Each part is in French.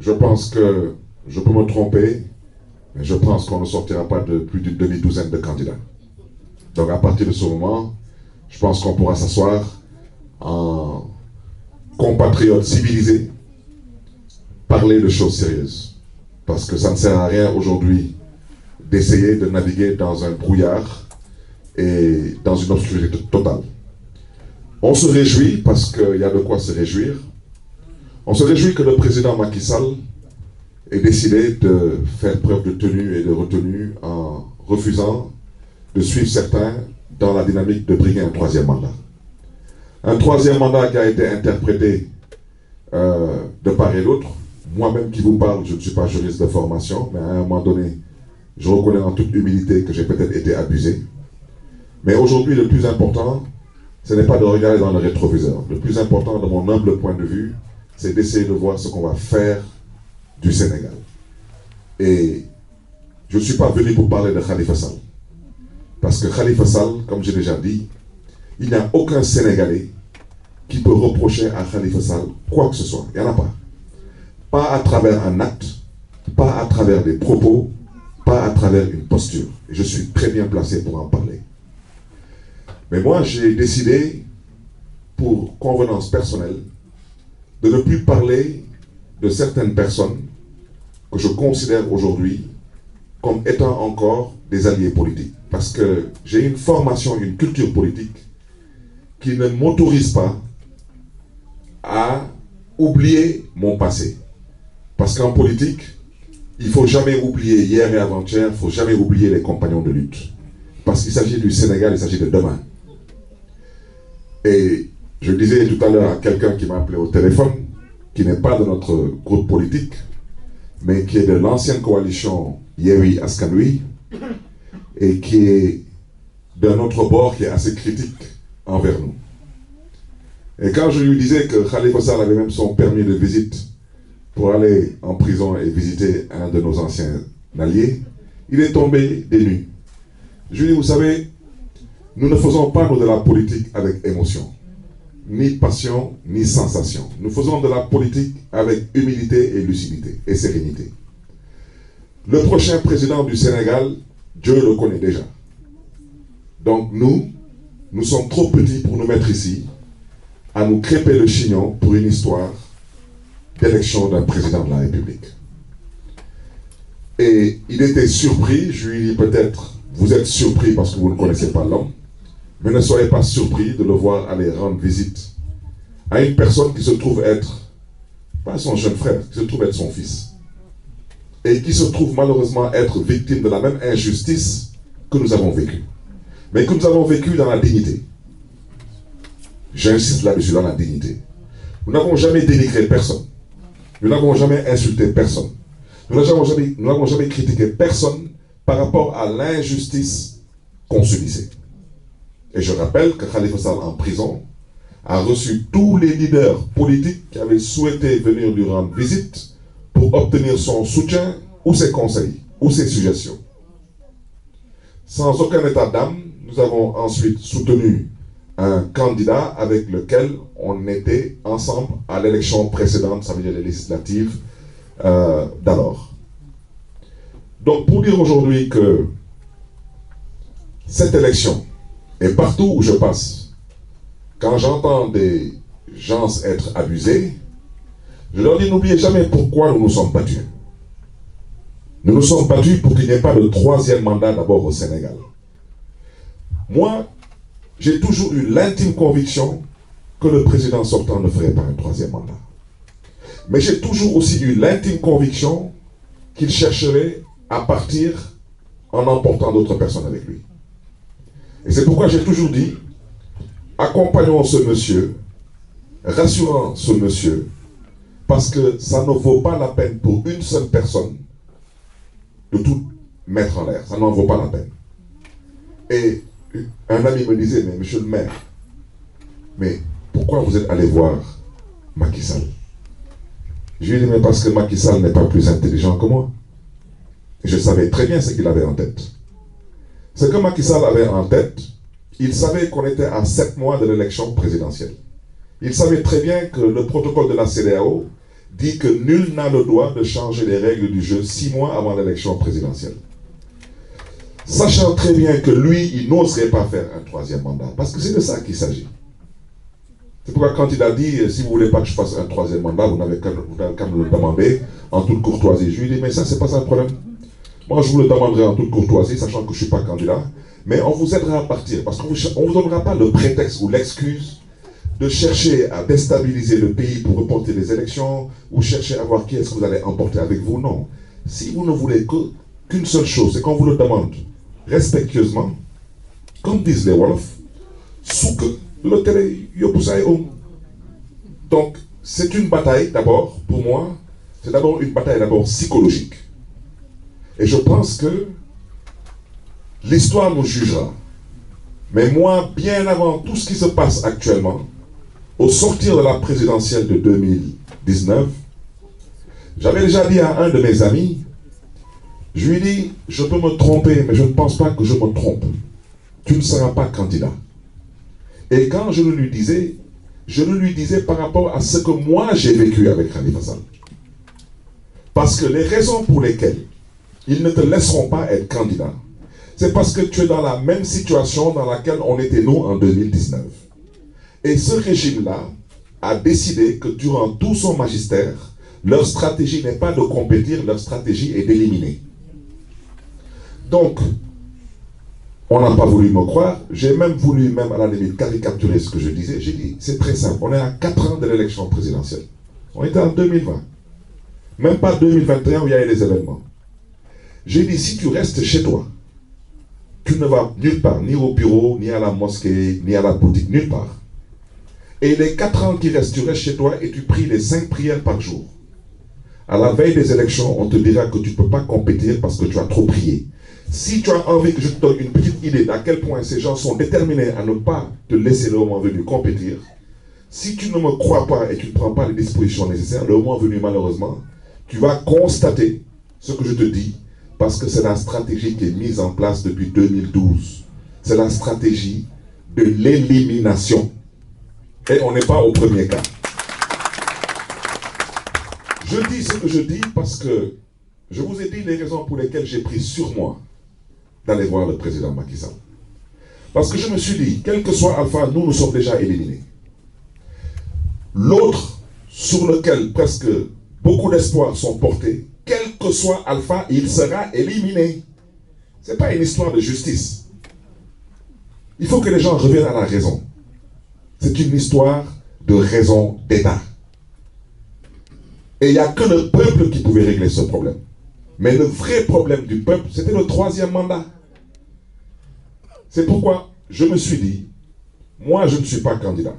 je pense que je peux me tromper, mais je pense qu'on ne sortira pas de plus d'une demi-douzaine de candidats. Donc à partir de ce moment, je pense qu'on pourra s'asseoir en compatriotes civilisés, parler de choses sérieuses. Parce que ça ne sert à rien aujourd'hui d'essayer de naviguer dans un brouillard et dans une obscurité totale. On se réjouit parce qu'il y a de quoi se réjouir. On se réjouit que le président Macky Sall ait décidé de faire preuve de tenue et de retenue en refusant de suivre certains dans la dynamique de briguer un troisième mandat. Un troisième mandat qui a été interprété de part et d'autre. Moi-même qui vous parle, je ne suis pas juriste de formation, mais à un moment donné, je reconnais en toute humilité que j'ai peut-être été abusé. Mais aujourd'hui, le plus important, ce n'est pas de regarder dans le rétroviseur. Le plus important, de mon humble point de vue, c'est d'essayer de voir ce qu'on va faire du Sénégal. Et je ne suis pas venu pour parler de Khalifa Sall. Parce que Khalifa Sall, comme j'ai déjà dit, il n'y a aucun Sénégalais qui peut reprocher à Khalifa Sall quoi que ce soit. Il n'y en a pas. Pas à travers un acte, pas à travers des propos, pas à travers une posture. Et je suis très bien placé pour en parler. Mais moi, j'ai décidé, pour convenance personnelle, de ne plus parler de certaines personnes que je considère aujourd'hui comme étant encore des alliés politiques. Parce que j'ai une formation, une culture politique qui ne m'autorise pas à oublier mon passé. Parce qu'en politique, il ne faut jamais oublier hier et avant-hier, il ne faut jamais oublier les compagnons de lutte. Parce qu'il s'agit du Sénégal, il s'agit de demain. Et je disais tout à l'heure à quelqu'un qui m'a appelé au téléphone, qui n'est pas de notre groupe politique, mais qui est de l'ancienne coalition Yewwi Askan Wi, et qui est d'un autre bord qui est assez critique envers nous. Et quand je lui disais que Khalifa Sall avait même son permis de visite pour aller en prison et visiter un de nos anciens alliés, il est tombé des nues. Je lui dis, vous savez, nous ne faisons pas de la politique avec émotion, ni passion, ni sensation. Nous faisons de la politique avec humilité et lucidité et sérénité. Le prochain président du Sénégal, Dieu le connaît déjà. Donc nous sommes trop petits pour nous mettre ici, à nous crêper le chignon pour une histoire d'élection d'un président de la République. Et il était surpris, je lui dis peut-être, vous êtes surpris parce que vous ne connaissez pas l'homme, mais ne soyez pas surpris de le voir aller rendre visite à une personne qui se trouve être, pas son jeune frère, qui se trouve être son fils. Et qui se trouve malheureusement être victime de la même injustice que nous avons vécue. Mais que nous avons vécu dans la dignité. J'insiste là-dessus, dans la dignité. Nous n'avons jamais dénigré personne. Nous n'avons jamais insulté personne. Nous n'avons jamais critiqué personne par rapport à l'injustice qu'on subissait. Et je rappelle que Khalifa Sall en prison a reçu tous les leaders politiques qui avaient souhaité venir lui rendre visite pour obtenir son soutien ou ses conseils ou ses suggestions. Sans aucun état d'âme, nous avons ensuite soutenu un candidat avec lequel on était ensemble à l'élection précédente, ça veut dire les législatives d'alors. Donc pour dire aujourd'hui que cette élection, et partout où je passe, quand j'entends des gens être abusés, je leur dis n'oubliez jamais pourquoi nous nous sommes battus. Nous nous sommes battus pour qu'il n'y ait pas de troisième mandat d'abord au Sénégal. Moi, j'ai toujours eu l'intime conviction que le président sortant ne ferait pas un troisième mandat. Mais j'ai toujours aussi eu l'intime conviction qu'il chercherait à partir en emportant d'autres personnes avec lui. Et c'est pourquoi j'ai toujours dit, accompagnons ce monsieur, rassurons ce monsieur, parce que ça ne vaut pas la peine pour une seule personne de tout mettre en l'air. Ça n'en vaut pas la peine. Et un ami me disait, mais monsieur le maire, mais pourquoi vous êtes allé voir Macky Sall? Je lui ai dit, mais parce que Macky Sall n'est pas plus intelligent que moi. Et je savais très bien ce qu'il avait en tête. Ce que Macky Sall avait en tête, il savait qu'on était à 7 mois de l'élection présidentielle. Il savait très bien que le protocole de la CEDEAO dit que nul n'a le droit de changer les règles du jeu 6 mois avant l'élection présidentielle. Sachant très bien que lui, il n'oserait pas faire un 3e mandat, parce que c'est de ça qu'il s'agit. C'est pourquoi quand il a dit, si vous ne voulez pas que je fasse un 3e mandat, vous n'avez qu'à me le demander en toute courtoisie. Je lui ai dit, mais ça, c'est pas ça le problème. Moi, je vous le demanderai en toute courtoisie, sachant que je ne suis pas candidat, mais on vous aidera à partir, parce qu'on ne vous donnera pas le prétexte ou l'excuse de chercher à déstabiliser le pays pour reporter les élections, ou chercher à voir qui est-ce que vous allez emporter avec vous. Non. Si vous ne voulez qu'une seule chose, c'est qu'on vous le demande respectueusement, comme disent les Wolofs, souk le télé yopusai om. Donc, c'est une bataille d'abord, pour moi, c'est d'abord une bataille d'abord psychologique. Et je pense que l'histoire nous jugera. Mais moi, bien avant tout ce qui se passe actuellement, au sortir de la présidentielle de 2019, j'avais déjà dit à un de mes amis, je lui ai dit, je peux me tromper, mais je ne pense pas que je me trompe. Tu ne seras pas candidat. Et quand je le lui disais par rapport à ce que moi j'ai vécu avec Khalifa Sall. Parce que les raisons pour lesquelles ils ne te laisseront pas être candidat, c'est parce que tu es dans la même situation dans laquelle on était nous en 2019. Et ce régime-là a décidé que durant tout son magistère, leur stratégie n'est pas de compétir, leur stratégie est d'éliminer. Donc, on n'a pas voulu me croire. J'ai même voulu, même à la limite, caricaturer ce que je disais. J'ai dit, c'est très simple. On est à 4 ans de l'élection présidentielle. On était en 2020. Même pas 2021 où il y a eu les événements. J'ai dit, si tu restes chez toi, tu ne vas nulle part, ni au bureau, ni à la mosquée, ni à la boutique, nulle part. Et les 4 ans qui restent, tu restes chez toi et tu pries les 5 prières par jour. À la veille des élections, on te dira que tu ne peux pas compétir parce que tu as trop prié. Si tu as envie que je te donne une petite idée d'à quel point ces gens sont déterminés à ne pas te laisser le moment venu compétir, si tu ne me crois pas et tu ne prends pas les dispositions nécessaires, le moment venu malheureusement, tu vas constater ce que je te dis parce que c'est la stratégie qui est mise en place depuis 2012. C'est la stratégie de l'élimination. Et on n'est pas au premier cas. Je dis ce que je dis parce que je vous ai dit les raisons pour lesquelles j'ai pris sur moi d'aller voir le président Macky Sall. Parce que je me suis dit, quel que soit Alpha, nous sommes déjà éliminés. L'autre, sur lequel presque beaucoup d'espoirs sont portés, quel que soit Alpha, il sera éliminé. Ce n'est pas une histoire de justice. Il faut que les gens reviennent à la raison. C'est une histoire de raison d'État. Et il n'y a que le peuple qui pouvait régler ce problème. Mais le vrai problème du peuple, c'était le 3e mandat. C'est pourquoi je me suis dit, moi je ne suis pas candidat.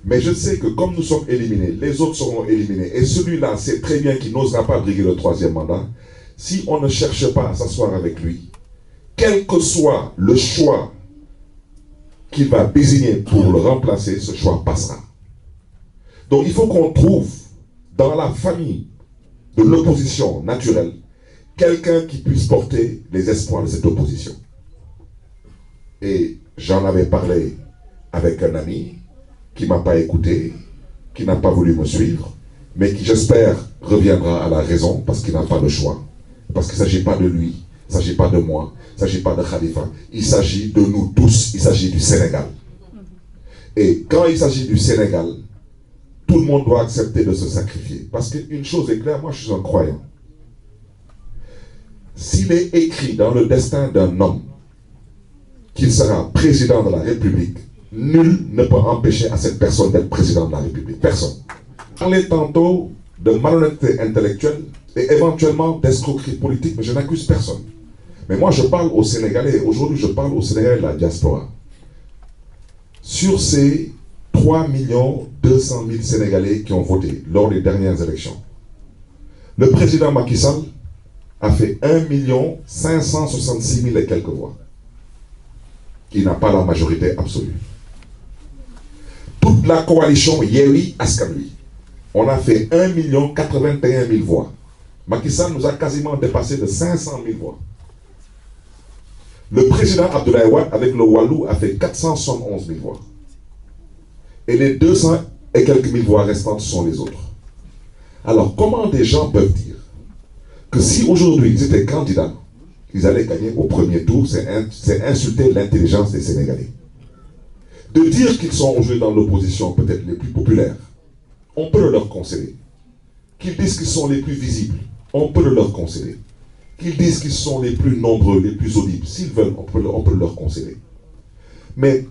Mais je sais que comme nous sommes éliminés, les autres seront éliminés. Et celui-là sait très bien qu'il n'osera pas briguer le 3e mandat. Si on ne cherche pas à s'asseoir avec lui, quel que soit le choix qu'il va désigner pour le remplacer, ce choix passera. Donc il faut qu'on trouve dans la famille de l'opposition naturelle quelqu'un qui puisse porter les espoirs de cette opposition. Et j'en avais parlé avec un ami qui ne m'a pas écouté, qui n'a pas voulu me suivre, mais qui, j'espère, reviendra à la raison parce qu'il n'a pas le choix. Parce qu'il ne s'agit pas de lui, il ne s'agit pas de moi, il ne s'agit pas de Khalifa, il s'agit de nous tous, il s'agit du Sénégal. Et quand il s'agit du Sénégal, tout le monde doit accepter de se sacrifier. Parce qu'une chose est claire, moi je suis un croyant. S'il est écrit dans le destin d'un homme qu'il sera président de la République, nul ne peut empêcher à cette personne d'être président de la République. Personne. Parler tantôt de malhonnêteté intellectuelle et éventuellement d'escroquerie politique, mais je n'accuse personne. Mais moi je parle aux Sénégalais, et aujourd'hui je parle aux Sénégalais de la diaspora. Sur ces 3 200 000 Sénégalais qui ont voté lors des dernières élections, le président Macky Sall a fait 1 566 000 et quelques voix. Il n'a pas la majorité absolue. Toute la coalition Yewwi Askan Wi, on a fait 1 081 000 voix. Macky Sall nous a quasiment dépassé de 500 000 voix. Le président Abdoulaye Wade, avec le Wallou, a fait 471 000 voix. Et les 200 et quelques mille voix restantes sont les autres. Alors, comment des gens peuvent dire que si aujourd'hui ils étaient candidats, ils allaient gagner au premier tour? C'est insulter l'intelligence des Sénégalais. De dire qu'ils sont aujourd'hui dans l'opposition peut-être les plus populaires, on peut le leur concéder. Qu'ils disent qu'ils sont les plus visibles, on peut le leur concéder. Qu'ils disent qu'ils sont les plus nombreux, les plus audibles, s'ils veulent, on peut le leur concéder. Mais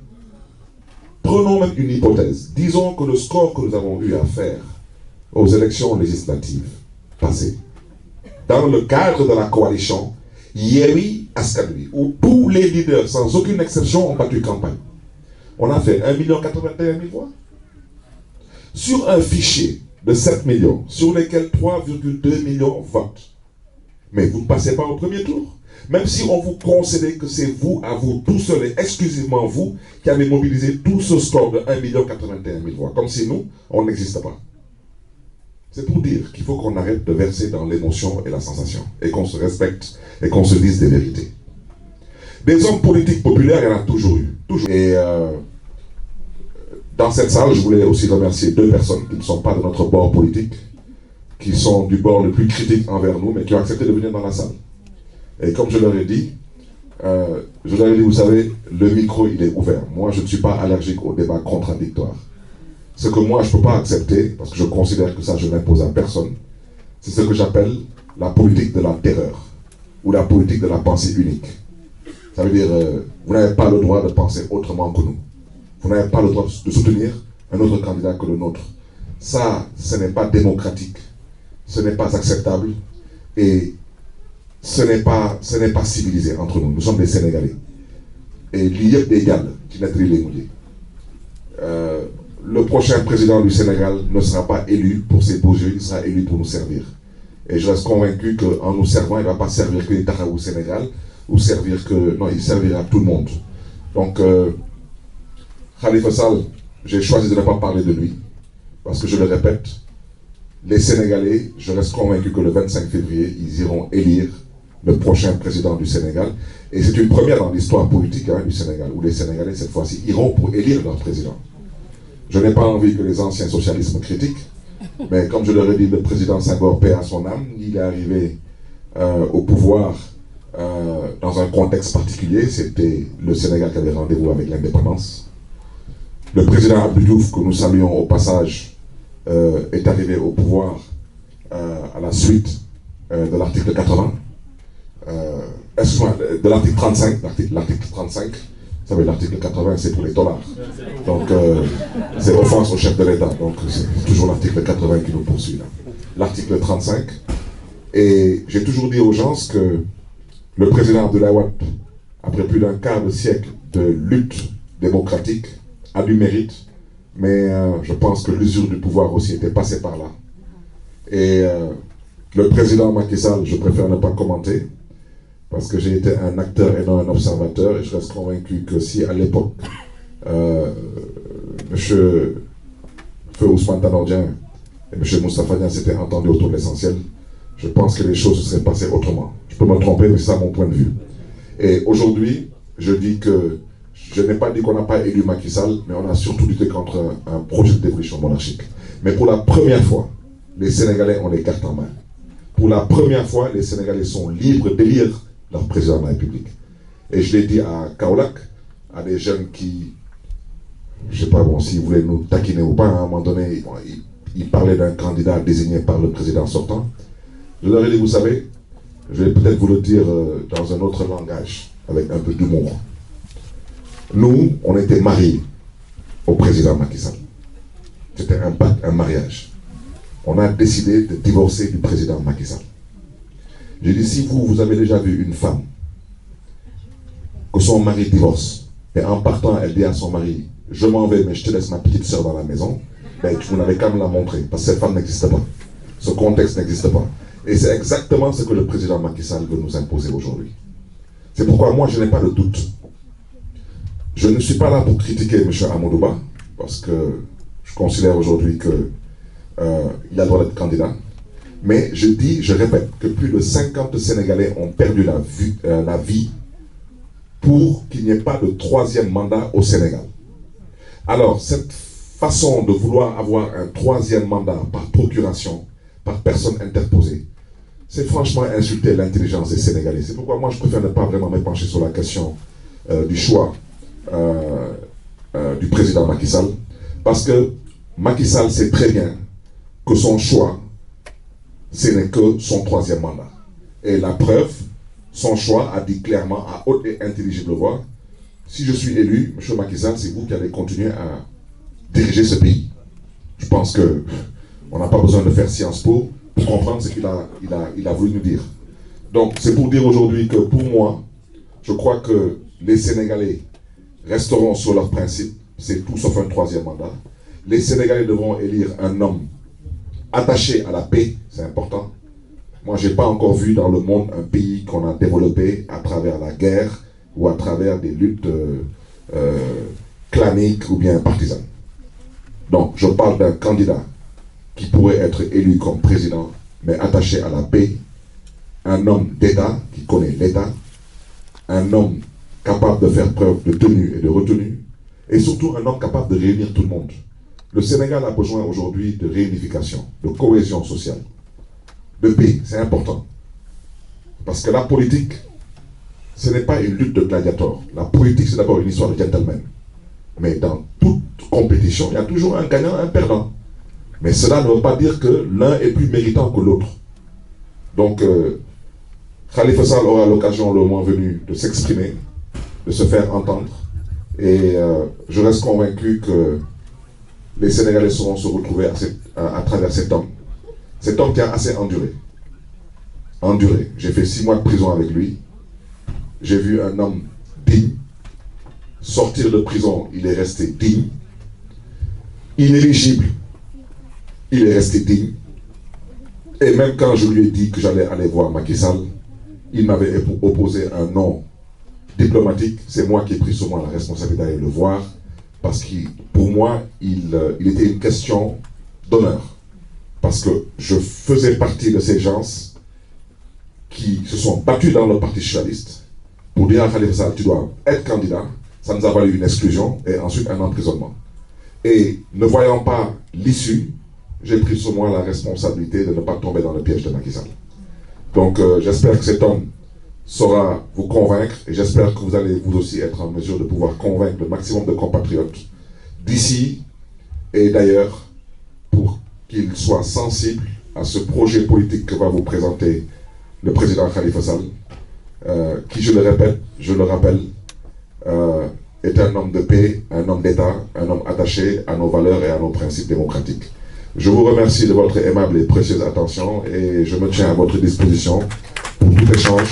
prenons même une hypothèse. Disons que le score que nous avons eu à faire aux élections législatives passées, dans le cadre de la coalition Yewwi Askan Wi, où tous les leaders, sans aucune exception, ont battu campagne. On a fait 1,81 million voix. Sur un fichier de 7 millions, sur lesquels 3,2 millions votent. Mais vous ne passez pas au premier tour. Même si on vous concédait que c'est vous, à vous, tout seul et exclusivement vous, qui avez mobilisé tout ce score de 1,81 million voix. Comme si nous, on n'existe pas. C'est pour dire qu'il faut qu'on arrête de verser dans l'émotion et la sensation. Et qu'on se respecte et qu'on se dise des vérités. Des hommes politiques populaires, il y en a toujours eu. Toujours. Et dans cette salle, je voulais aussi remercier 2 personnes qui ne sont pas de notre bord politique, qui sont du bord le plus critique envers nous, mais qui ont accepté de venir dans la salle. Et comme je leur ai dit, vous savez, le micro, il est ouvert. Moi, je ne suis pas allergique aux débats contradictoires. Ce que moi, je ne peux pas accepter, parce que je considère que ça, je n'impose à personne, c'est ce que j'appelle la politique de la terreur, ou la politique de la pensée unique. Ça veut dire, vous n'avez pas le droit de penser autrement que nous. Vous n'avez pas le droit de soutenir un autre candidat que le nôtre. Ça, ce n'est pas démocratique. Ce n'est pas acceptable. Et ce n'est pas civilisé entre nous. Nous sommes des Sénégalais. Et l'IEP des Galles, qui n'est les mouillés. Le prochain président du Sénégal ne sera pas élu pour ses beaux yeux, il sera élu pour nous servir. Et je reste convaincu qu'en nous servant, il ne va pas servir que les Tahaou au Sénégal, ou servir que... Non, il servira à tout le monde. Donc, Khalifa Sall, j'ai choisi de ne pas parler de lui, parce que je le répète, les Sénégalais, je reste convaincu que le 25 février, ils iront élire le prochain président du Sénégal. Et c'est une première dans l'histoire politique du Sénégal, où les Sénégalais, cette fois-ci, iront pour élire leur président. Je n'ai pas envie que les anciens socialistes me critiquent, mais comme je leur ai dit, le président Senghor, paix à son âme, il est arrivé au pouvoir dans un contexte particulier. C'était le Sénégal qui avait rendez-vous avec l'indépendance. Le président Abdou Diouf, que nous saluons au passage, est arrivé au pouvoir à la suite de l'article 80, de l'article 35, l'article 35, vous savez, l'article 80, c'est pour les dollars. Donc, c'est offense au chef de l'État. Donc, c'est toujours l'article 80 qui nous poursuit là. L'article 35. Et j'ai toujours dit aux gens que le président Abdoulaye Wade, après plus d'un quart de siècle de lutte démocratique, a du mérite, mais je pense que l'usure du pouvoir aussi était passée par là. Et le président Macky Sall, je préfère ne pas commenter, parce que j'ai été un acteur et non un observateur, et je reste convaincu que si à l'époque, M. Feu Ousmane Tanor Dieng et M. Moustapha Niasse s'étaient entendus autour de l'essentiel, je pense que les choses se seraient passées autrement. Je peux me tromper, mais c'est ça mon point de vue. Et aujourd'hui, je dis que je n'ai pas dit qu'on n'a pas élu Macky Sall, mais on a surtout lutté contre un projet de dévolution monarchique. Mais pour la première fois, les Sénégalais ont les cartes en main. Pour la première fois, les Sénégalais sont libres d'élire leur président de la République. Et je l'ai dit à Kaolack, à des jeunes qui, je ne sais pas bon, s'ils voulaient nous taquiner ou pas, à un moment donné, ils parlaient d'un candidat désigné par le président sortant. Je leur ai dit, vous savez, je vais peut-être vous le dire dans un autre langage, avec un peu d'humour. Nous, on était mariés au président Macky Sall. C'était un pacte, un mariage. On a décidé de divorcer du président Macky Sall. J'ai dit, si vous avez déjà vu une femme que son mari divorce, et en partant, elle dit à son mari, je m'en vais, mais je te laisse ma petite soeur dans la maison, ben, vous n'avez qu'à me la montrer, parce que cette femme n'existe pas. Ce contexte n'existe pas. Et c'est exactement ce que le président Macky Sall veut nous imposer aujourd'hui. C'est pourquoi moi, je n'ai pas de doute. Je ne suis pas là pour critiquer M. Amadouba, parce que je considère aujourd'hui qu'il a le droit d'être candidat. Mais je dis, je répète, que plus de 50 Sénégalais ont perdu la vie pour qu'il n'y ait pas de troisième mandat au Sénégal. Alors, cette façon de vouloir avoir un troisième mandat par procuration, par personne interposée, c'est franchement insulter l'intelligence des Sénégalais. C'est pourquoi moi je préfère ne pas vraiment me pencher sur la question du choix du président Macky Sall, parce que Macky Sall sait très bien que son choix, ce n'est que son 3e mandat. Et la preuve, son choix a dit clairement à haute et intelligible voix, si je suis élu, M. Macky Sall, c'est vous qui allez continuer à diriger ce pays. Je pense qu'on n'a pas besoin de faire Sciences Po pour comprendre ce qu'il a voulu nous dire. Donc c'est pour dire aujourd'hui que pour moi, je crois que les Sénégalais resteront sur leurs principes, c'est tout sauf un 3e mandat. Les Sénégalais devront élire un homme attaché à la paix, c'est important. Moi, je n'ai pas encore vu dans le monde un pays qu'on a développé à travers la guerre ou à travers des luttes claniques ou bien partisanes. Donc, je parle d'un candidat qui pourrait être élu comme président, mais attaché à la paix, un homme d'État qui connaît l'État, un homme capable de faire preuve de tenue et de retenue, et surtout un homme capable de réunir tout le monde. Le Sénégal a besoin aujourd'hui de réunification, de cohésion sociale, de paix, c'est important. Parce que la politique, ce n'est pas une lutte de gladiateurs. La politique, c'est d'abord une histoire de gentleman. Mais dans toute compétition, il y a toujours un gagnant, un perdant. Mais cela ne veut pas dire que l'un est plus méritant que l'autre. Donc, Khalifa Sall aura l'occasion le moment venu de s'exprimer, de se faire entendre. Et je reste convaincu que les Sénégalais sauront se retrouver à travers cet homme. Cet homme qui a assez enduré. Enduré. J'ai fait 6 mois de prison avec lui. J'ai vu un homme digne. Sortir de prison, il est resté digne. Inéligible, il est resté digne. Et même quand je lui ai dit que j'allais aller voir Macky Sall, il m'avait opposé un non diplomatique. C'est moi qui ai pris sur moi la responsabilité d'aller le voir. Parce que pour moi, il était une question d'honneur. Parce que je faisais partie de ces gens qui se sont battus dans le Parti socialiste pour dire à Khalifa Sall, tu dois être candidat. Ça nous a valu une exclusion et ensuite un emprisonnement. Et ne voyant pas l'issue, j'ai pris sur moi la responsabilité de ne pas tomber dans le piège de Macky Sall. Donc j'espère que cet homme saura vous convaincre et j'espère que vous allez vous aussi être en mesure de pouvoir convaincre le maximum de compatriotes d'ici et d'ailleurs pour qu'ils soient sensibles à ce projet politique que va vous présenter le président Khalifa Sall, qui, je le répète, je le rappelle, est un homme de paix, un homme d'État, un homme attaché à nos valeurs et à nos principes démocratiques. Je vous remercie de votre aimable et précieuse attention et je me tiens à votre disposition pour tout échange.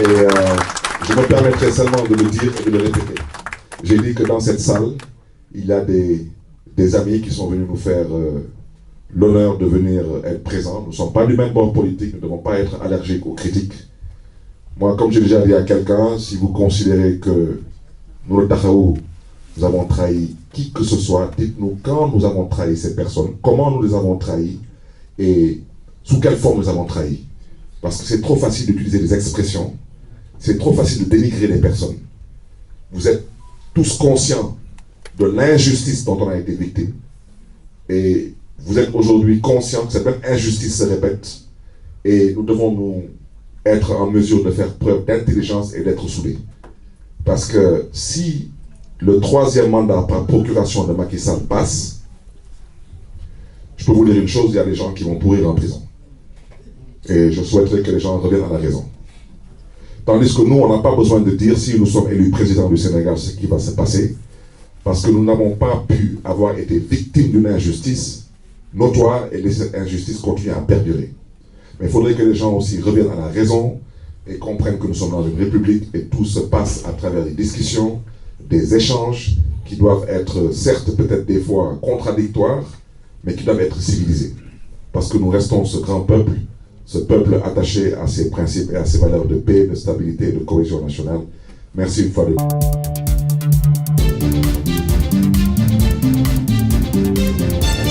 Et je me permettrai seulement de le dire et de le répéter. J'ai dit que dans cette salle, il y a des amis qui sont venus nous faire l'honneur de venir être présents. Nous ne sommes pas du même bord politique, nous ne devons pas être allergiques aux critiques. Moi, comme j'ai déjà dit à quelqu'un, si vous considérez que nous, le Taxawu, nous avons trahi qui que ce soit, dites-nous quand nous avons trahi ces personnes, comment nous les avons trahis et sous quelle forme nous avons trahi. Parce que c'est trop facile d'utiliser des expressions, c'est trop facile de dénigrer les personnes. Vous êtes tous conscients de l'injustice dont on a été victime et vous êtes aujourd'hui conscients que cette même injustice se répète et nous devons nous être en mesure de faire preuve d'intelligence et d'être soudés. Parce que si le 3e mandat par procuration de Macky Sall passe, je peux vous dire une chose, il y a des gens qui vont pourrir en prison. Et je souhaiterais que les gens reviennent à la raison. Tandis que nous, on n'a pas besoin de dire si nous sommes élus président du Sénégal ce qui va se passer, parce que nous n'avons pas pu avoir été victimes d'une injustice notoire et les injustices continuent à perdurer. Mais il faudrait que les gens aussi reviennent à la raison et comprennent que nous sommes dans une république et tout se passe à travers des discussions, des échanges qui doivent être certes peut-être des fois contradictoires, mais qui doivent être civilisés. Parce que nous restons ce grand peuple, ce peuple attaché à ses principes et à ses valeurs de paix, de stabilité et de cohésion nationale. Merci une fois de plus.